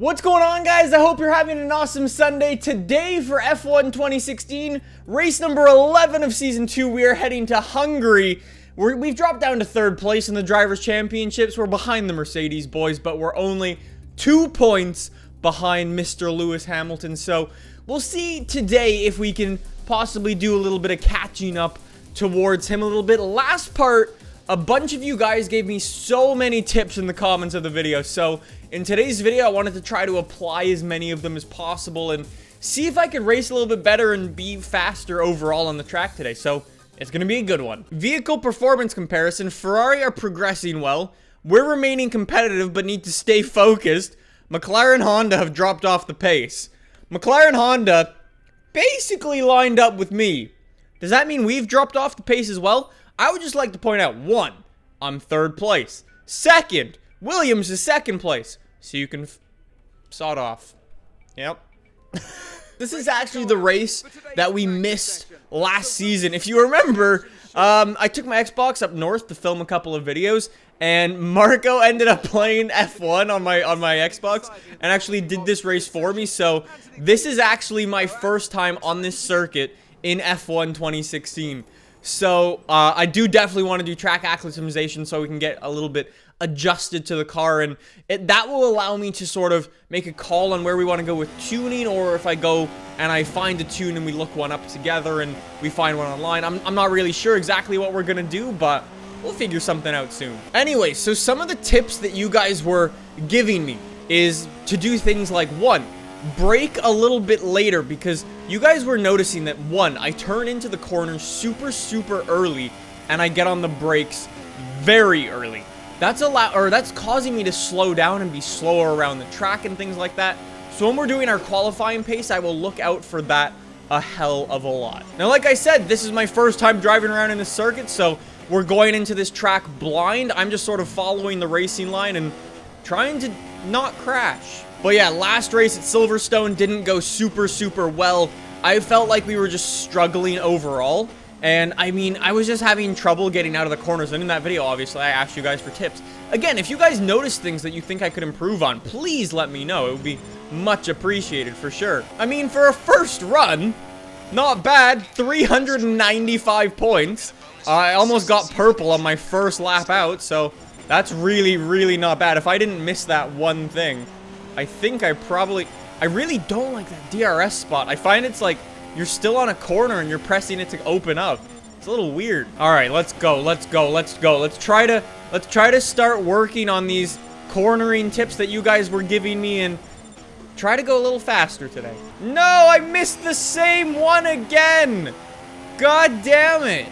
What's going on, guys? I hope you're having an awesome Sunday. Today for F1 2016, race number 11 of Season 2, we are heading to Hungary. We've dropped down to third place in the Drivers' Championships. We're behind the Mercedes boys, but we're only 2 points behind Mr. Lewis Hamilton. So we'll see today if we can possibly do a little bit of catching up towards him a little bit. Last part, a bunch of you guys gave me so many tips in the comments of the video. So in today's video, I wanted to try to apply as many of them as possible and see if I could race a little bit better and be faster overall on the track today. So it's going to be a good one. Vehicle performance comparison. Ferrari are progressing well. We're remaining competitive but need to stay focused. McLaren Honda have dropped off the pace. McLaren Honda basically lined up with me. Does that mean we've dropped off the pace as well? I would just like to point out, 1, I'm third place. 2nd, Williams is 2nd place. So you can sawed off. Yep. This is actually the race that we missed last season. If you remember, I took my Xbox up north to film a couple of videos, and Marco ended up playing F1 on my Xbox and actually did this race for me. So this is actually my first time on this circuit in F1 2016. So I do definitely want to do track acclimatization so we can get a little bit adjusted to the car, and that will allow me to sort of make a call on where we want to go with tuning, or if I go and I find a tune and we look one up together and we find one online. I'm not really sure exactly what we're gonna do, but we'll figure something out soon. Anyway, so some of the tips that you guys were giving me is to do things like, 1, brake a little bit later, because you guys were noticing that, 1, I turn into the corner super early and I get on the brakes very early. That's causing me to slow down and be slower around the track and things like that. So when we're doing our qualifying pace, I will look out for that a hell of a lot. Now, like I said, this is my first time driving around in this circuit, so we're going into this track blind. I'm just sort of following the racing line and trying to not crash. But yeah, last race at Silverstone didn't go super well. I felt like we were just struggling overall. And I mean, I was just having trouble getting out of the corners. And in that video, obviously, I asked you guys for tips. Again, if you guys notice things that you think I could improve on, please let me know. It would be much appreciated for sure. I mean, for a first run, not bad. 395 points. I almost got purple on my first lap out, so that's really not bad. If I didn't miss that one thing, I think I really don't like that DRS spot. I find it's like you're still on a corner and you're pressing it to open up. It's a little weird. All right, let's go. Let's try to start working on these cornering tips that you guys were giving me and try to go a little faster today. No, I missed the same one again. God damn it.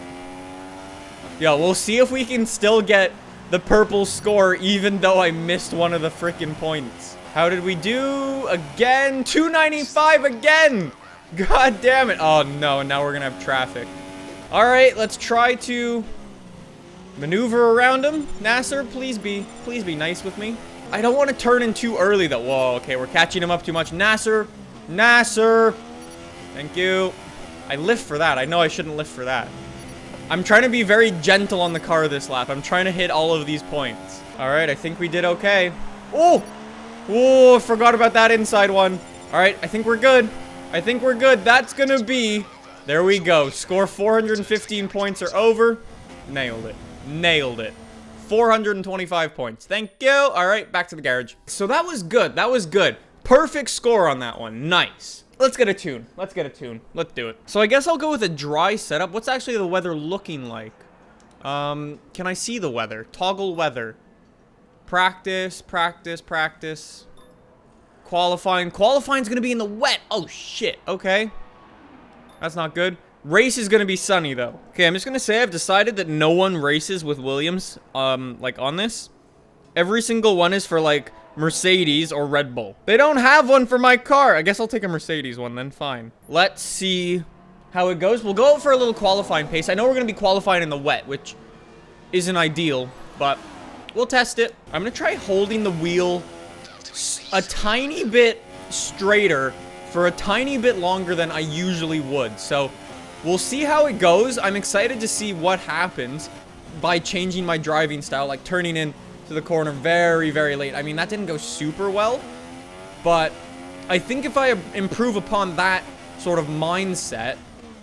Yo, we'll see if we can still get the purple score even though I missed one of the freaking points. How did we do? Again, 295 again. God damn it. Oh no, now we're gonna have traffic. All right, let's try to maneuver around him. Nasser, please be nice with me. I don't want to turn in too early though. Whoa, okay, we're catching him up too much. Nasser, thank you. I lift for that. I know I shouldn't lift for that. I'm trying to be very gentle on the car this lap. I'm trying to hit all of these points. All right, I think we did okay. Oh, I forgot about that inside one. All right, I think we're good. That's gonna be, there we go. Score 415 points or over. Nailed it. 425 points. Thank you. All right, back to the garage. So that was good. Perfect score on that one. Nice. Let's get a tune. Let's do it. So I guess I'll go with a dry setup. What's actually the weather looking like? Can I see the weather? Toggle weather. Practice. Qualifying's gonna be in the wet. Oh shit. Okay, that's not good. Race is gonna be sunny though. Okay, I'm just gonna say I've decided that no one races with Williams like on this. Every single one is for like Mercedes or Red Bull. They don't have one for my car. I guess I'll take a Mercedes one then. Fine. Let's see how it goes. We'll go for a little qualifying pace. I know we're gonna be qualifying in the wet, which isn't ideal, but we'll test it. I'm gonna try holding the wheel a tiny bit straighter for a tiny bit longer than I usually would. So we'll see how it goes. I'm excited to see what happens by changing my driving style, like turning in to the corner very late. I mean, that didn't go super well, But I think if I improve upon that sort of mindset,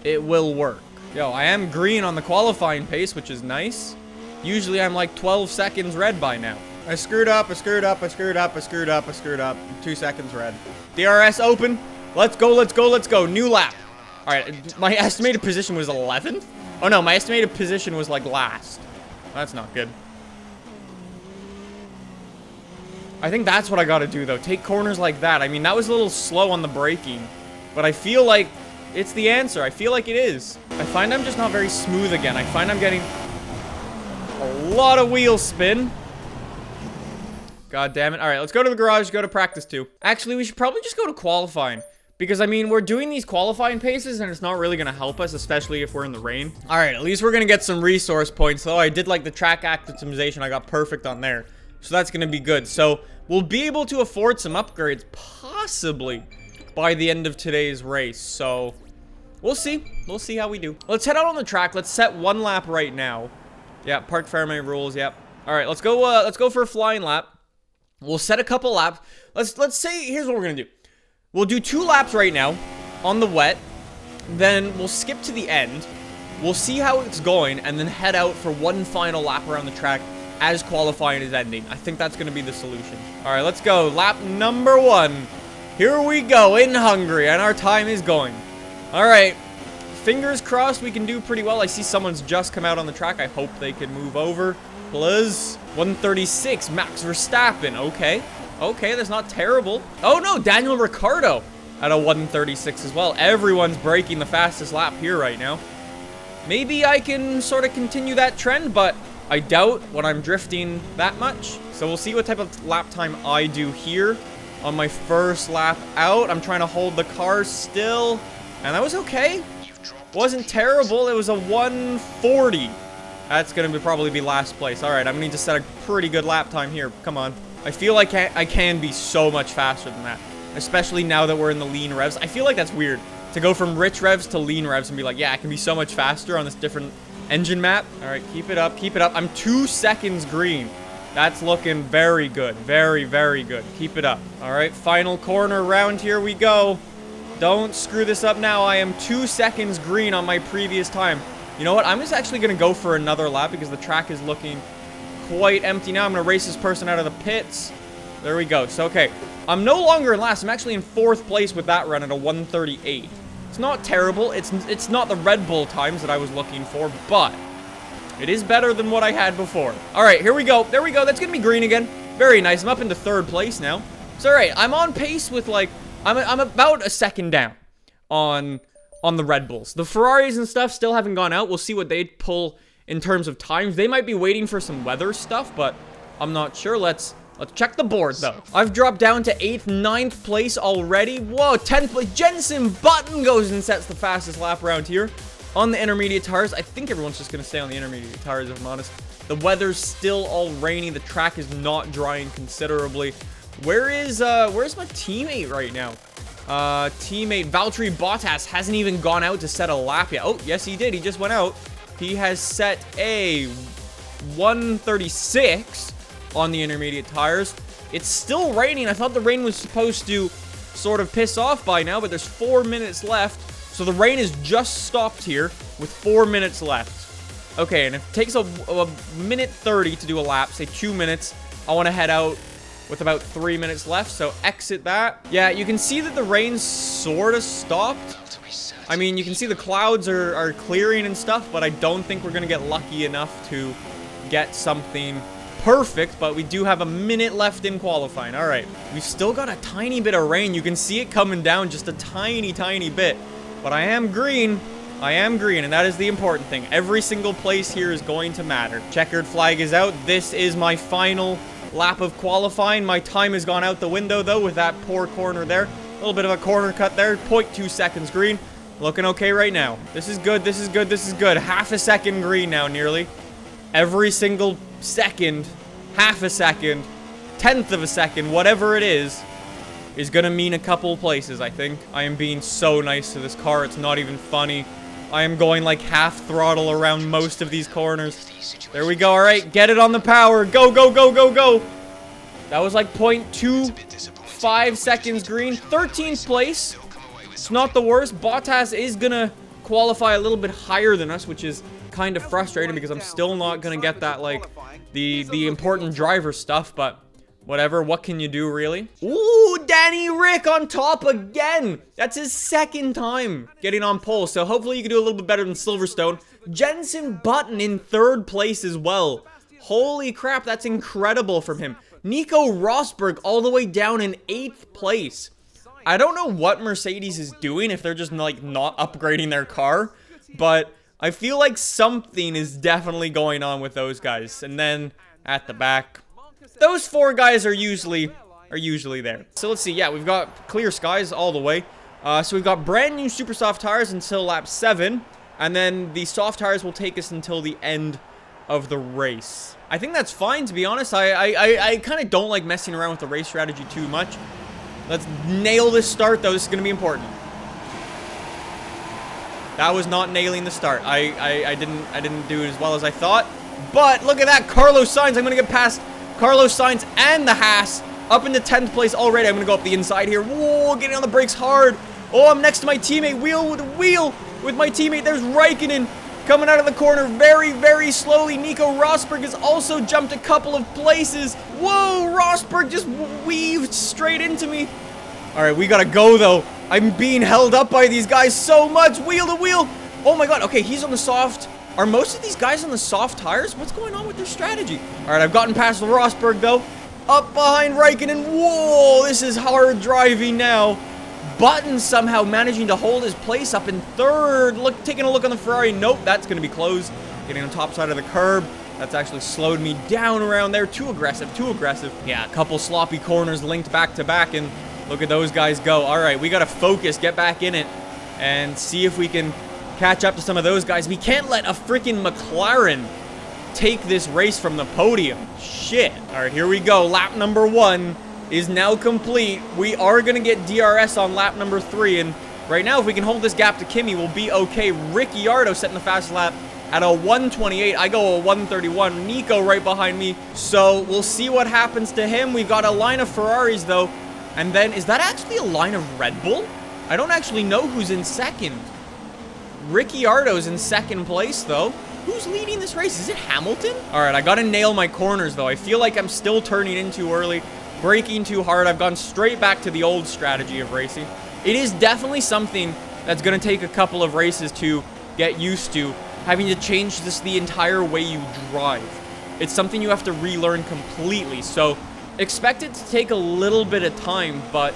it will work. Yo, I am green on the qualifying pace, which is nice. Usually I'm like 12 seconds red by now. I screwed up, I screwed up, I screwed up, I screwed up, I screwed up. 2 seconds red. DRS open. Let's go, let's go, let's go. New lap. All right, my estimated position was 11th. Oh no, my estimated position was like last. That's not good. I think that's what I gotta do though. Take corners like that. I mean, that was a little slow on the braking, but I feel like it's the answer. I feel like it is. I find I'm just not very smooth again. I find I'm getting a lot of wheel spin. God damn it. All right, let's go to the garage, go to practice 2. Actually, we should probably just go to qualifying. Because, I mean, we're doing these qualifying paces, and it's not really going to help us, especially if we're in the rain. All right, at least we're going to get some resource points, though. I did like the track optimization. I got perfect on there. So that's going to be good. So we'll be able to afford some upgrades, possibly, by the end of today's race. So we'll see. We'll see how we do. Let's head out on the track. Let's set 1 lap right now. Yeah, park fairway rules. Yep. All right, let's go for a flying lap. We'll set a couple laps. Let's say, here's what we're going to do. We'll do 2 laps right now on the wet. Then we'll skip to the end. We'll see how it's going and then head out for 1 final lap around the track as qualifying is ending. I think that's going to be the solution. All right, let's go. Lap number 1. Here we go in Hungary, and our time is going. All right. Fingers crossed we can do pretty well. I see someone's just come out on the track. I hope they can move over. Plus 136, Max Verstappen. Okay. Okay, that's not terrible. Oh, no, Daniel Ricciardo at a 136 as well. Everyone's breaking the fastest lap here right now. Maybe I can sort of continue that trend, but I doubt when I'm drifting that much. So we'll see what type of lap time I do here on my first lap out. I'm trying to hold the car still, and that was okay. Wasn't terrible. It was a 140. That's going to probably be last place. All right, I'm going to need to set a pretty good lap time here. Come on. I feel like I can be so much faster than that, especially now that we're in the lean revs. I feel like that's weird to go from rich revs to lean revs and be like, yeah, I can be so much faster on this different engine map. All right, keep it up, keep it up. I'm 2 seconds green. That's looking very good. Very, very good. Keep it up. All right, final corner round. Here we go. Don't screw this up now. I am 2 seconds green on my previous time. You know what? I'm just actually going to go for another lap because the track is looking quite empty now. I'm going to race this person out of the pits. There we go. So, okay. I'm no longer in last. I'm actually in 4th place with that run at a 138. It's not terrible. It's not the Red Bull times that I was looking for, but it is better than what I had before. All right, here we go. There we go. That's going to be green again. Very nice. I'm up into 3rd place now. So, all right. I'm on pace with, like, I'm about a second down on the Red Bulls. The Ferraris and stuff still haven't gone out. We'll see what they pull in terms of times. They might be waiting for some weather stuff, but I'm not sure. Let's check the board, though. I've dropped down to 8th, 9th place already. Whoa, 10th place. Jenson Button goes and sets the fastest lap around here on the intermediate tires. I think everyone's just going to stay on the intermediate tires, if I'm honest. The weather's still all rainy. The track is not drying considerably. Where's my teammate right now? Teammate Valtteri Bottas hasn't even gone out to set a lap yet. Oh, yes, he did. He just went out. He has set a 136 on the intermediate tires. It's still raining. I thought the rain was supposed to sort of piss off by now, but there's 4 minutes left. So the rain is just stopped here with 4 minutes left. Okay, and if it takes a minute 30 to do a lap, say 2 minutes, I want to head out with about 3 minutes left, so exit that. Yeah, you can see that the rain sort of stopped. I mean, you can see the clouds are clearing and stuff, but I don't think we're going to get lucky enough to get something perfect, but we do have a minute left in qualifying. All right, we've still got a tiny bit of rain. You can see it coming down just a tiny, tiny bit, but I am green. I am green, and that is the important thing. Every single place here is going to matter. Checkered flag is out. This is my final lap of qualifying. My time has gone out the window, though, with that poor corner there. A little bit of a corner cut there. 0.2 seconds green. Looking okay right now. This is good. This is good. This is good. Half a second green now, nearly. Every single second, half a second, 1/10 of a second, whatever it is going to mean a couple places, I think. I am being so nice to this car. It's not even funny. I am going like half throttle around most of these corners. There we go. All right, get it on the power. Go, go, go, go, go. That was like 0.2 5 seconds green. 13th place. It's not the worst. Bottas is gonna qualify a little bit higher than us, which is kind of frustrating because I'm still not gonna get that, like, the important driver stuff, but whatever. What can you do, really? Ooh, Danny Rick on top again. That's his second time getting on pole, so hopefully you can do a little bit better than Silverstone. Jenson Button in 3rd place as well. Holy crap, that's incredible from him. Nico Rosberg all the way down in 8th place. I don't know what Mercedes is doing, if they're just, like, not upgrading their car, but I feel like something is definitely going on with those guys. And then at the back, those 4 guys are usually there. So let's see. Yeah, we've got clear skies all the way. So we've got brand new super soft tires until lap 7, and then the soft tires will take us until the end of the race. I think that's fine, to be honest. I kind of don't like messing around with the race strategy too much. Let's nail this start, though. This is going to be important. That was not nailing the start. I didn't do it as well as I thought. But look at that, Carlos Sainz. I'm going to get past Carlos Sainz and the Haas up into 10th place already. I'm going to go up the inside here. Whoa, getting on the brakes hard. Oh, I'm next to my teammate, wheel with my teammate. There's Raikkonen coming out of the corner very, very slowly. Nico Rosberg has also jumped a couple of places. Whoa, Rosberg just weaved straight into me. All right, we got to go, though. I'm being held up by these guys so much. Wheel to wheel. Oh, my God. Okay, he's on the soft. Are most of these guys on the soft tires? What's going on with their strategy? All right, I've gotten past Rosberg, though. Up behind Raikkonen. Whoa, this is hard driving now. Button somehow managing to hold his place up in 3rd. Look, taking a look on the Ferrari. Nope, that's going to be closed. Getting on top side of the curb. That's actually slowed me down around there. Too aggressive, too aggressive. Yeah, a couple sloppy corners linked back to back, and look at those guys go. All right, we got to focus, get back in it, and see if we can catch up to some of those guys. We can't let a freaking McLaren take this race from the podium. Shit. All right, here we go. Lap number 1 is now complete. We are going to get DRS on lap number 3, and right now, if we can hold this gap to Kimi, we'll be okay. Ricciardo setting the fastest lap at a 1:28. I go a 1:31. Nico right behind me, so we'll see what happens to him. We've got a line of Ferraris, though, and then, is that actually a line of Red Bull? I don't actually know who's in 2nd. Ricciardo's in 2nd place, though. Who's leading this race? Is it Hamilton? All right, I got to nail my corners, though. I feel like I'm still turning in too early. Braking too hard. I've gone straight back to the old strategy of racing. It is definitely something that's going to take a couple of races to get used to, having to change the entire way you drive. It's something you have to relearn completely, so expect it to take a little bit of time, but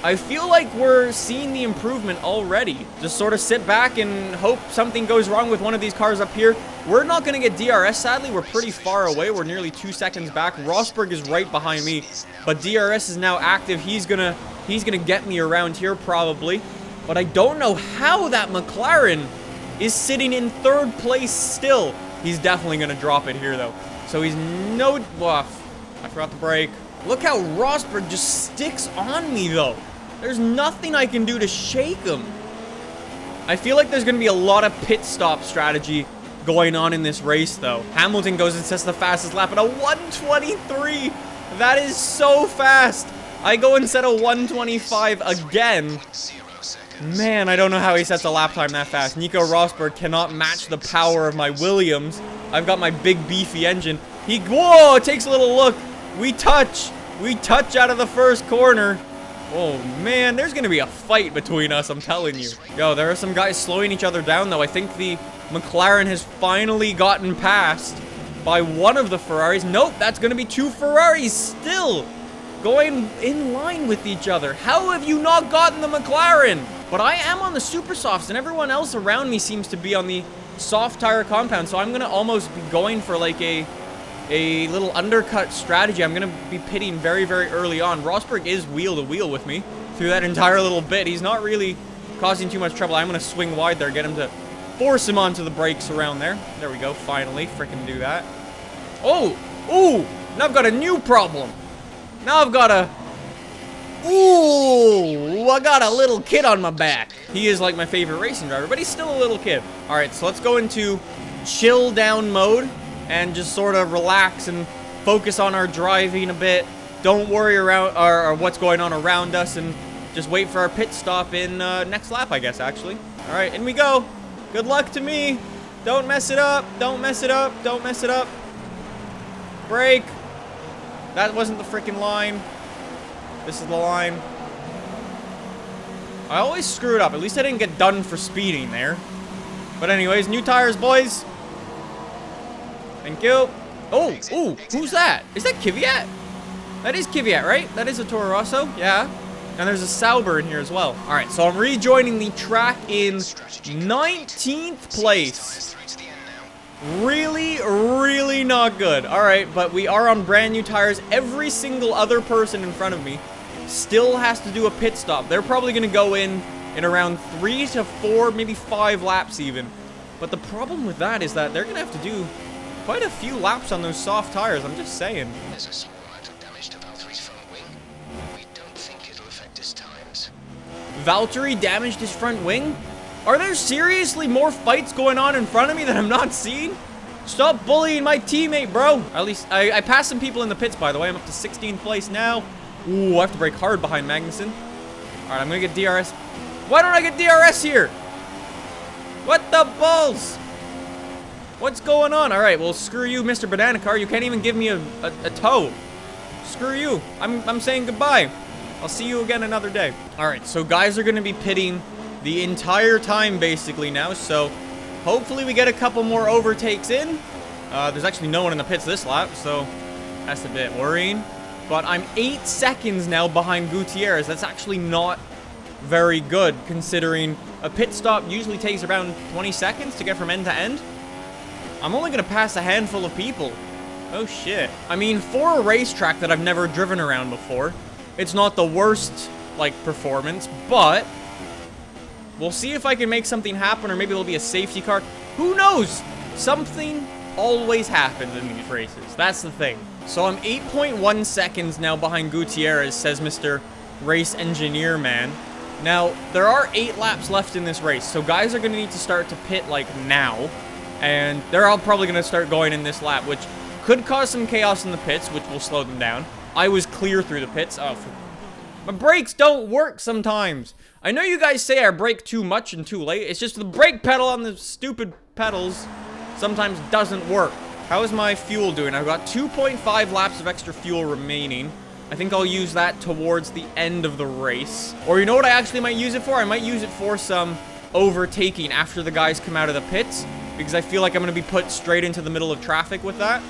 I feel like we're seeing the improvement already. Just sort of sit back and hope something goes wrong with one of these cars up here. We're not going to get DRS, sadly. We're pretty far away. We're nearly 2 seconds back. Rosberg is right behind me, but DRS is now active. He's gonna get me around here probably, but I don't know how that McLaren is sitting in 3rd place still. He's definitely going to drop it here, though. So he's no... Well, I forgot the brake. Look how Rosberg just sticks on me, though. There's nothing I can do to shake him. I feel like there's going to be a lot of pit stop strategy going on in this race, though. Hamilton goes and sets the fastest lap at a 1:23. That is so fast. I go and set a 1:25 again. Man, I don't know how he sets a lap time that fast. Nico Rosberg cannot match the power of my Williams. I've got my big beefy engine. Whoa, takes a little look. We touch out of the first corner. Oh man, there's gonna be a fight between us, I'm telling you. Yo, there are some guys slowing each other down, though. I think the McLaren has finally gotten passed by one of the Ferraris. Nope, that's gonna be 2 Ferraris still going in line with each other. How have you not gotten the McLaren? But I am on the super softs, and everyone else around me seems to be on the soft tire compound, so I'm gonna almost be going for like a little undercut strategy. I'm going to be pitting very, very early on. Rosberg is wheel to wheel with me through that entire little bit. He's not really causing too much trouble. I'm going to swing wide there, get him to force him onto the brakes around there. There we go, finally. Frickin' do that. Oh! Ooh! Now I've got a new problem. Now I've got a... Ooh! I got a little kid on my back. He is like my favorite racing driver, but he's still a little kid. Alright, so let's go into chill down mode and just sort of relax and focus on our driving a bit. don't worry around or what's going on around us and just wait for our pit stop in next lap, I guess, actually. All right, in we go. Good luck to me. Don't mess it up. Don't mess it up. Don't mess it up. Brake. That wasn't the freaking line. This is the line. I always screw it up. At least I didn't get done for speeding there. But anyways, new tires, boys. Thank you. Oh, ooh, who's that? Is that Kvyat? That is Kvyat, right? That is a Toro Rosso, yeah. And there's a Sauber in here as well. All right, so I'm rejoining the track in 19th place. Really, really not good. All right, but we are on brand new tires. Every single other person in front of me still has to do a pit stop. They're probably going to go in around 3 to 4, maybe 5 laps even. But the problem with that is that they're going to have to do quite a few laps on those soft tires. I'm just saying. There's a small amount of damage to Valtteri's front wing. We don't think it'll affect his times. Valtteri damaged his front wing? Are there seriously more fights going on in front of me that I'm not seeing? Stop bullying my teammate, bro. At least I passed some people in the pits, by the way. I'm up to 16th place now. Ooh, I have to brake hard behind Magnussen. All right, I'm gonna get DRS. Why don't I get DRS here? What the balls? What's going on? All right, well, screw you, Mr. Banana Car. You can't even give me a tow. Screw you. I'm saying goodbye. I'll see you again another day. All right, so guys are gonna be pitting the entire time basically now, so hopefully we get a couple more overtakes in. There's actually no one in the pits this lap, so that's a bit worrying. But I'm 8 seconds now behind Gutierrez. That's actually not very good, considering a pit stop usually takes around 20 seconds to get from end to end. I'm only going to pass a handful of people. Oh, shit. I mean, for a racetrack that I've never driven around before, it's not the worst, like, performance, but we'll see if I can make something happen, or maybe there'll be a safety car. Who knows? Something always happens in these races. That's the thing. So I'm 8.1 seconds now behind Gutierrez, says Mr. Race Engineer Man. Now, there are 8 laps left in this race, so guys are going to need to start to pit, like, now. And they're all probably going to start going in this lap, which could cause some chaos in the pits, which will slow them down. I was clear through the pits. Oh, my brakes don't work sometimes. I know you guys say I brake too much and too late. It's just the brake pedal on the stupid pedals sometimes doesn't work. How is my fuel doing? I've got 2.5 laps of extra fuel remaining. I think I'll use that towards the end of the race. Or you know what I actually might use it for? I might use it for some overtaking after the guys come out of the pits, because I feel like I'm going to be put straight into the middle of traffic with that,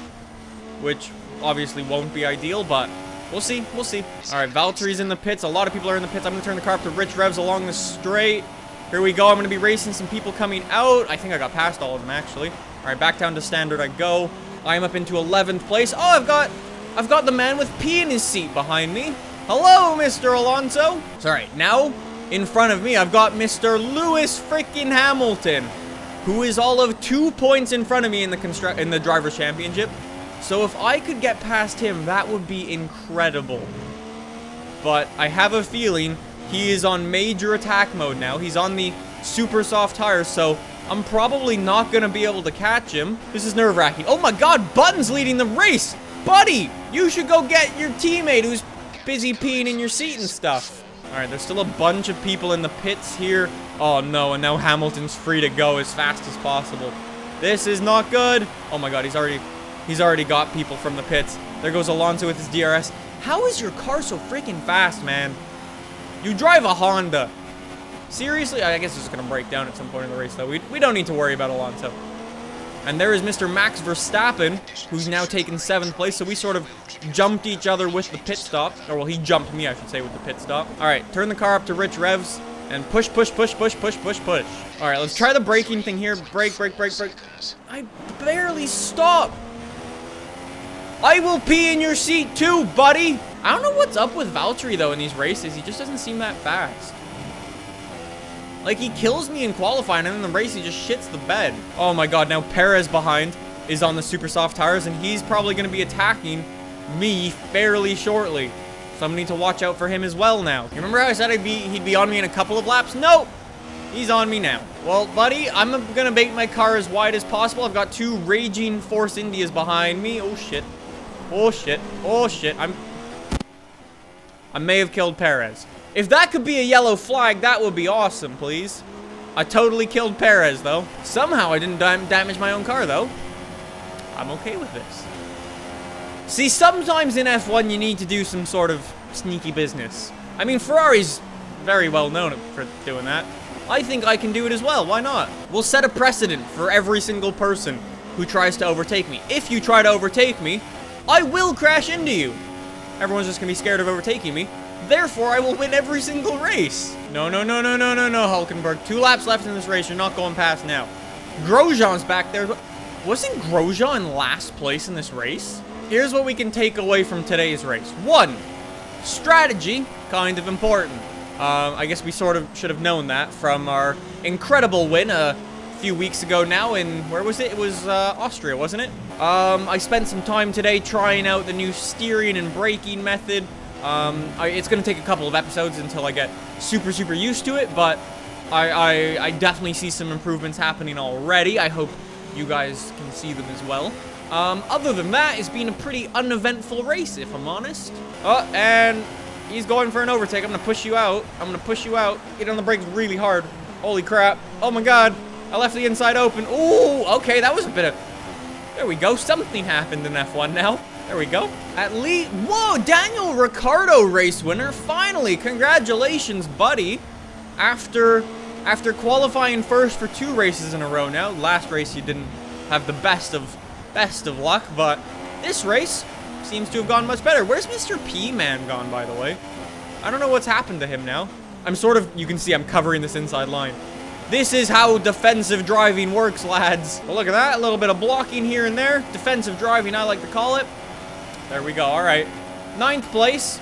which obviously won't be ideal, but we'll see. We'll see. All right, Valtteri's in the pits. A lot of people are in the pits. I'm going to turn the car up to rich revs along the straight. Here we go. I'm going to be racing some people coming out. I think I got past all of them, actually. All right, back down to standard I go. I am up into 11th place. Oh, I've got the man with pee in his seat behind me. Hello, Mr. Alonso. So, all right, now in front of me, I've got Mr. Lewis freaking Hamilton, who is all of 2 points in front of me in the Drivers' Championship. So if I could get past him, that would be incredible. But I have a feeling he is on major attack mode now. He's on the super soft tires, so I'm probably not going to be able to catch him. This is nerve-wracking. Oh my god, Button's leading the race! Buddy, you should go get your teammate who's busy peeing in your seat and stuff. Alright, there's still a bunch of people in the pits here. Oh no, and now Hamilton's free to go as fast as possible. This is not good. Oh my god, he's already got people from the pits. There goes Alonso with his DRS. How is your car so freaking fast, man? You drive a Honda. Seriously? I guess it's going to break down at some point in the race, though. We don't need to worry about Alonso. And there is Mr. Max Verstappen, who's now taken 7th place. So we sort of jumped each other with the pit stop. Or, well, he jumped me, I should say, with the pit stop. All right, turn the car up to rich revs. And push, push, push, push, push, push, push. All right, let's try the braking thing here. Brake, brake, brake, brake. I barely stopped. I will pee in your seat too, buddy. I don't know what's up with Valtteri, though, in these races. He just doesn't seem that fast. Like, he kills me in qualifying, and in the race, he just shits the bed. Oh my god, now Perez behind is on the super soft tires, and he's probably going to be attacking me fairly shortly. So I'm going to need to watch out for him as well now. You remember how I said he'd be on me in a couple of laps? Nope. He's on me now. Well, buddy, I'm going to make my car as wide as possible. I've got 2 raging Force Indias behind me. Oh, shit. Oh, shit. Oh, shit. I may have killed Perez. If that could be a yellow flag, that would be awesome, please. I totally killed Perez, though. Somehow I didn't damage my own car, though. I'm okay with this. See, sometimes in F1, you need to do some sort of sneaky business. I mean, Ferrari's very well known for doing that. I think I can do it as well. Why not? We'll set a precedent for every single person who tries to overtake me. If you try to overtake me, I will crash into you. Everyone's just gonna be scared of overtaking me. Therefore, I will win every single race. No, no, no, no, no, no, no, Hulkenberg. 2 laps left in this race. You're not going past now. Grosjean's back there. Wasn't Grosjean in last place in this race? Here's what we can take away from today's race. 1, strategy, kind of important. I guess we sort of should have known that from our incredible win a few weeks ago now in, where was it? It was Austria, wasn't it? I spent some time today trying out the new steering and braking method. It's going to take a couple of episodes until I get super used to it, but I definitely see some improvements happening already. I hope you guys can see them as well. Other than that, it's been a pretty uneventful race, if I'm honest. Oh, and he's going for an overtake. I'm going to push you out. I'm going to push you out. Get on the brakes really hard. Holy crap. Oh my god. I left the inside open. Ooh, okay, that was a bit of... There we go. Something happened in F1 now. There we go. At least... Whoa, Daniel Ricciardo race winner. Finally, congratulations, buddy. After qualifying first for 2 races in a row now. Last race you didn't have the best of luck, but this race seems to have gone much better. Where's Mr. P-Man gone, by the way? I don't know what's happened to him now. I'm sort of... You can see I'm covering this inside line. This is how defensive driving works, lads. Well, look at that. A little bit of blocking here and there. Defensive driving, I like to call it. There we go. All right. 9th place.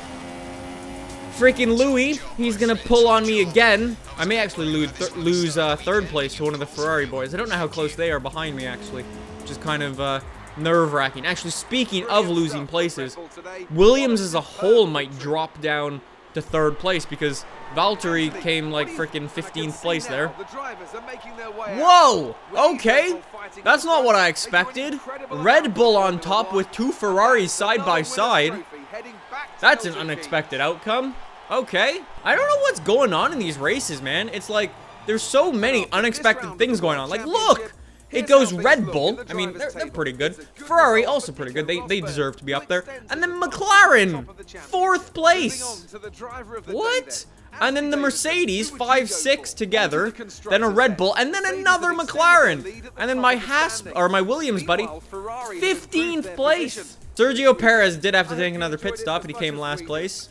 Freaking Louis. He's going to pull on me again. I may actually lose 3rd place to one of the Ferrari boys. I don't know how close they are behind me, actually. Which is kind of nerve-wracking. Actually, speaking of losing places, Williams as a whole might drop down to 3rd place because Valtteri came like freaking 15th place there. Whoa! Okay. That's not what I expected. Red Bull on top with 2 Ferraris side by side. That's an unexpected outcome. Okay. I don't know what's going on in these races, man. It's like there's so many unexpected things going on. Like, look! It goes Red Bull. I mean, they're pretty good. Ferrari, also pretty good. They deserve to be up there. And then McLaren, 4th place. What? And then the Mercedes, 5, 6 together. Then a Red Bull, and then another McLaren. And then my my Williams buddy, 15th place. Sergio Perez did have to take another pit stop, and he came last place.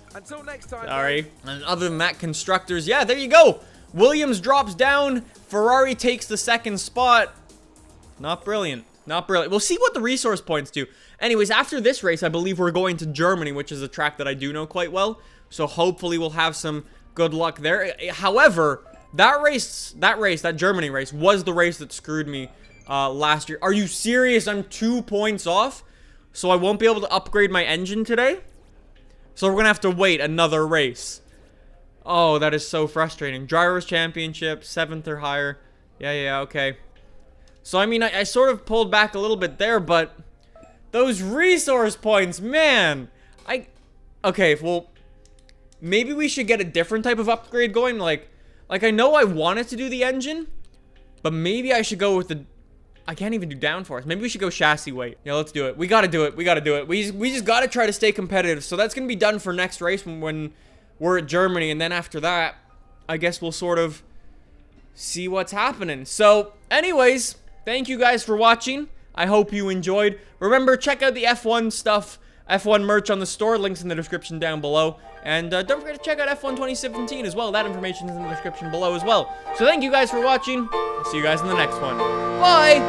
Sorry. And other than that, constructors, yeah, there you go. Williams drops down. Ferrari takes the 2nd spot. Not brilliant. Not brilliant. We'll see what the resource points do. Anyways, after this race, I believe we're going to Germany, which is a track that I do know quite well. So hopefully we'll have some good luck there. However, that Germany race was the race that screwed me last year. Are you serious? I'm 2 points off? So I won't be able to upgrade my engine today? So we're going to have to wait another race. Oh, that is so frustrating. Drivers' Championship, 7th or higher. Yeah, okay. So, I mean, I sort of pulled back a little bit there, but those resource points, man. Okay, well, maybe we should get a different type of upgrade going. Like I know I wanted to do the engine, but maybe I should go with the... I can't even do downforce. Maybe we should go chassis weight. Yeah, let's do it. We gotta do it. We gotta do it. We just gotta try to stay competitive. So that's gonna be done for next race when we're at Germany. And then after that, I guess we'll sort of see what's happening. So, anyways... Thank you guys for watching. I hope you enjoyed. Remember, check out the F1 stuff, F1 merch on the store. Links in the description down below. And don't forget to check out F1 2017 as well. That information is in the description below as well. So thank you guys for watching. I'll see you guys in the next one. Bye!